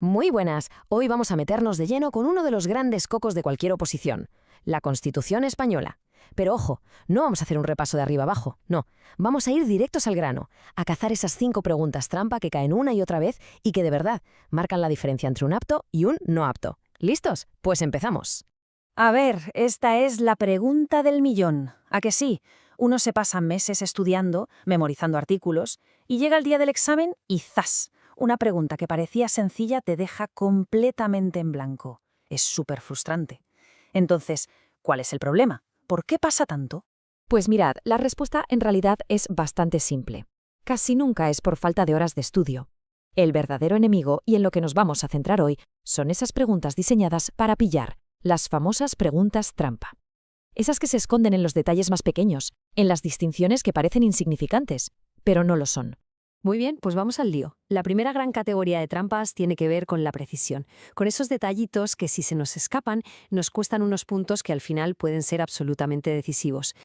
Muy buenas. Hoy vamos a meternos de lleno con uno de los grandes cocos de cualquier oposición, la Constitución española. Pero ojo, no vamos a hacer un repaso de arriba abajo, no. Vamos a ir directos al grano, a cazar esas 5 preguntas trampa que caen una y otra vez y que de verdad marcan la diferencia entre un apto y un no apto. ¿Listos? Pues empezamos. A ver, esta es la pregunta del millón. ¿A que sí? Uno se pasa meses estudiando, memorizando artículos, y llega el día del examen y ¡zas! Una pregunta que parecía sencilla te deja completamente en blanco. Es súper frustrante. Entonces, ¿cuál es el problema? ¿Por qué pasa tanto? Pues mirad, la respuesta en realidad es bastante simple. Casi nunca es por falta de horas de estudio. El verdadero enemigo, y en lo que nos vamos a centrar hoy, son esas preguntas diseñadas para pillar, las famosas preguntas trampa. Esas que se esconden en los detalles más pequeños, en las distinciones que parecen insignificantes, pero no lo son. Muy bien, pues vamos al lío. La primera gran categoría de trampas tiene que ver con la precisión, con esos detallitos que si se nos escapan nos cuestan unos puntos que al final pueden ser absolutamente decisivos.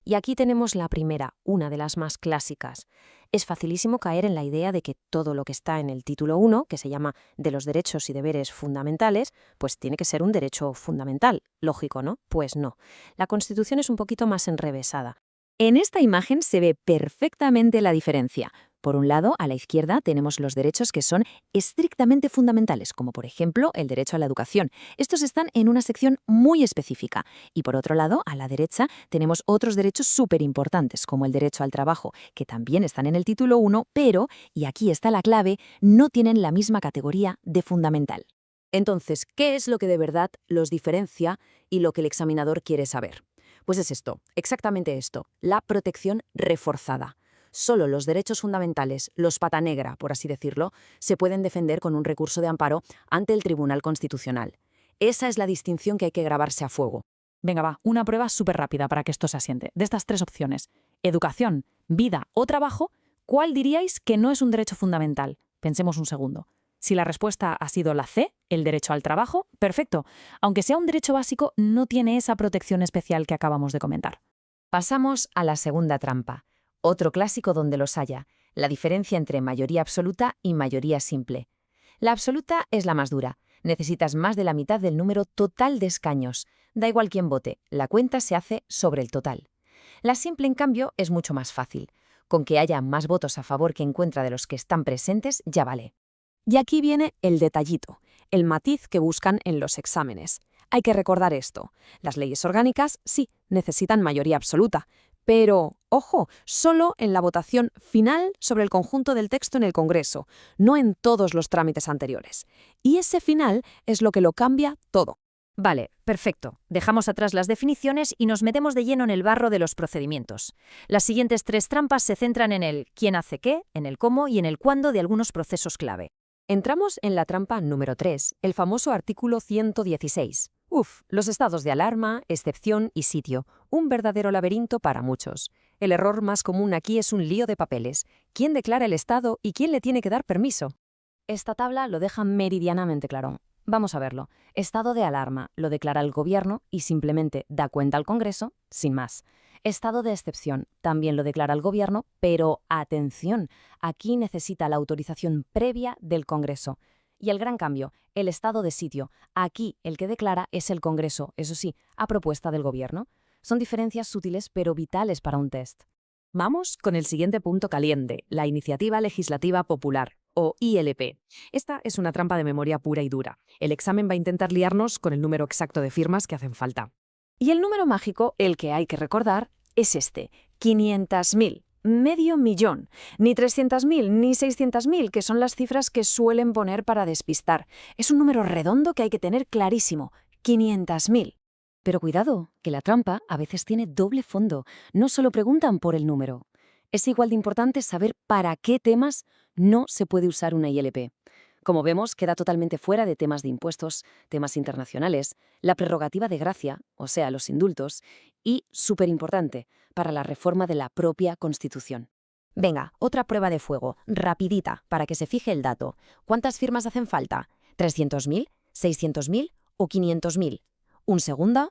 Y aquí tenemos la primera, una de las más clásicas. Es facilísimo caer en la idea de que todo lo que está en el título 1, que se llama de los derechos y deberes fundamentales, pues tiene que ser un derecho fundamental. Lógico, ¿no? Pues no. La Constitución es un poquito más enrevesada. En esta imagen se ve perfectamente la diferencia. Por un lado, a la izquierda tenemos los derechos que son estrictamente fundamentales, como por ejemplo el derecho a la educación. Estos están en una sección muy específica. Y por otro lado, a la derecha tenemos otros derechos súper importantes, como el derecho al trabajo, que también están en el título 1, pero, y aquí está la clave, no tienen la misma categoría de fundamental. Entonces, ¿qué es lo que de verdad los diferencia y lo que el examinador quiere saber? Pues es esto, exactamente esto, la protección reforzada. Solo los derechos fundamentales, los pata negra, por así decirlo, se pueden defender con un recurso de amparo ante el Tribunal Constitucional. Esa es la distinción que hay que grabarse a fuego. Venga, va, una prueba súper rápida para que esto se asiente. De estas 3 opciones, educación, vida o trabajo, ¿cuál diríais que no es un derecho fundamental? Pensemos un segundo. Si la respuesta ha sido la C, el derecho al trabajo, perfecto. Aunque sea un derecho básico, no tiene esa protección especial que acabamos de comentar. Pasamos a la segunda trampa, otro clásico donde los haya, la diferencia entre mayoría absoluta y mayoría simple. La absoluta es la más dura. Necesitas más de la mitad del número total de escaños. Da igual quién vote, la cuenta se hace sobre el total. La simple, en cambio, es mucho más fácil. Con que haya más votos a favor que en contra de los que están presentes, ya vale. Y aquí viene el detallito, el matiz que buscan en los exámenes. Hay que recordar esto. Las leyes orgánicas, sí, necesitan mayoría absoluta, pero, ojo, solo en la votación final sobre el conjunto del texto en el Congreso, no en todos los trámites anteriores. Y ese final es lo que lo cambia todo. Vale, perfecto. Dejamos atrás las definiciones y nos metemos de lleno en el barro de los procedimientos. Las siguientes 3 trampas se centran en el quién hace qué, en el cómo y en el cuándo de algunos procesos clave. Entramos en la trampa número 3, el famoso artículo 116. Los estados de alarma, excepción y sitio. Un verdadero laberinto para muchos. El error más común aquí es un lío de papeles. ¿Quién declara el estado y quién le tiene que dar permiso? Esta tabla lo deja meridianamente claro. Vamos a verlo. Estado de alarma lo declara el gobierno y simplemente da cuenta al Congreso, sin más. Estado de excepción también lo declara el gobierno, pero atención, aquí necesita la autorización previa del Congreso. Y el gran cambio, el estado de sitio. Aquí el que declara es el Congreso, eso sí, a propuesta del gobierno. Son diferencias sutiles pero vitales para un test. Vamos con el siguiente punto caliente, la Iniciativa Legislativa Popular, o ILP. Esta es una trampa de memoria pura y dura. El examen va a intentar liarnos con el número exacto de firmas que hacen falta. Y el número mágico, el que hay que recordar, es este, 500.000. Medio millón. Ni 300.000 ni 600.000, que son las cifras que suelen poner para despistar. Es un número redondo que hay que tener clarísimo. 500.000. Pero cuidado, que la trampa a veces tiene doble fondo. No solo preguntan por el número. Es igual de importante saber para qué temas no se puede usar una ILP. Como vemos, queda totalmente fuera de temas de impuestos, temas internacionales, la prerrogativa de gracia, o sea, los indultos, y, súper importante, para la reforma de la propia Constitución. Venga, otra prueba de fuego, rapidita, para que se fije el dato. ¿Cuántas firmas hacen falta? ¿300.000, 600.000 o 500.000? ¿Un segundo?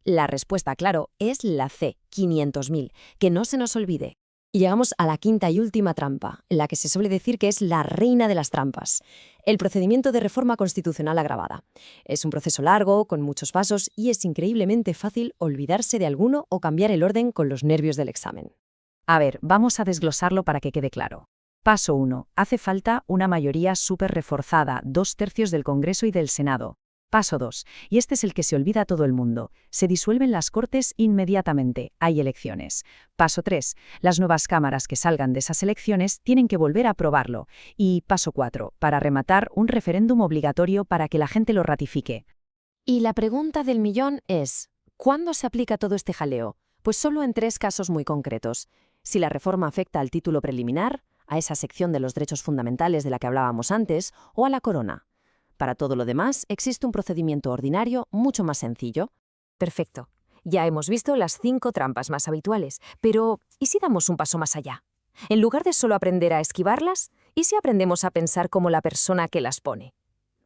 La respuesta, claro, es la C, 500.000. Que no se nos olvide. Y llegamos a la quinta y última trampa, en la que se suele decir que es la reina de las trampas, el procedimiento de reforma constitucional agravada. Es un proceso largo, con muchos pasos, y es increíblemente fácil olvidarse de alguno o cambiar el orden con los nervios del examen. A ver, vamos a desglosarlo para que quede claro. Paso 1. Hace falta una mayoría súper reforzada, 2/3 del Congreso y del Senado. Paso 2. Y este es el que se olvida a todo el mundo. Se disuelven las Cortes inmediatamente. Hay elecciones. Paso 3. Las nuevas cámaras que salgan de esas elecciones tienen que volver a aprobarlo. Y paso 4. Para rematar, un referéndum obligatorio para que la gente lo ratifique. Y la pregunta del millón es, ¿cuándo se aplica todo este jaleo? Pues solo en 3 casos muy concretos. Si la reforma afecta al título preliminar, a esa sección de los derechos fundamentales de la que hablábamos antes, o a la corona. Para todo lo demás, existe un procedimiento ordinario mucho más sencillo. Perfecto. Ya hemos visto las 5 trampas más habituales, pero ¿y si damos un paso más allá? En lugar de solo aprender a esquivarlas, ¿y si aprendemos a pensar como la persona que las pone?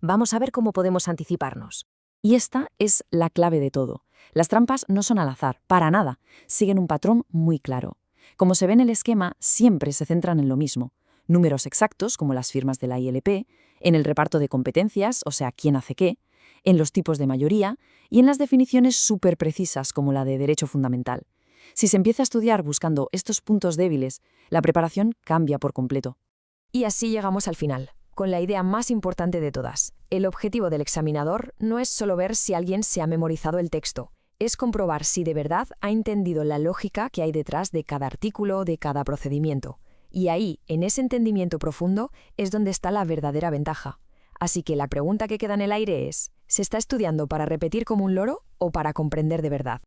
Vamos a ver cómo podemos anticiparnos. Y esta es la clave de todo. Las trampas no son al azar, para nada. Siguen un patrón muy claro. Como se ve en el esquema, siempre se centran en lo mismo. Números exactos, como las firmas de la ILP, en el reparto de competencias, o sea, quién hace qué, en los tipos de mayoría y en las definiciones súper precisas, como la de derecho fundamental. Si se empieza a estudiar buscando estos puntos débiles, la preparación cambia por completo. Y así llegamos al final, con la idea más importante de todas. El objetivo del examinador no es solo ver si alguien se ha memorizado el texto, es comprobar si de verdad ha entendido la lógica que hay detrás de cada artículo, de cada procedimiento. Y ahí, en ese entendimiento profundo, es donde está la verdadera ventaja. Así que la pregunta que queda en el aire es, ¿se está estudiando para repetir como un loro o para comprender de verdad?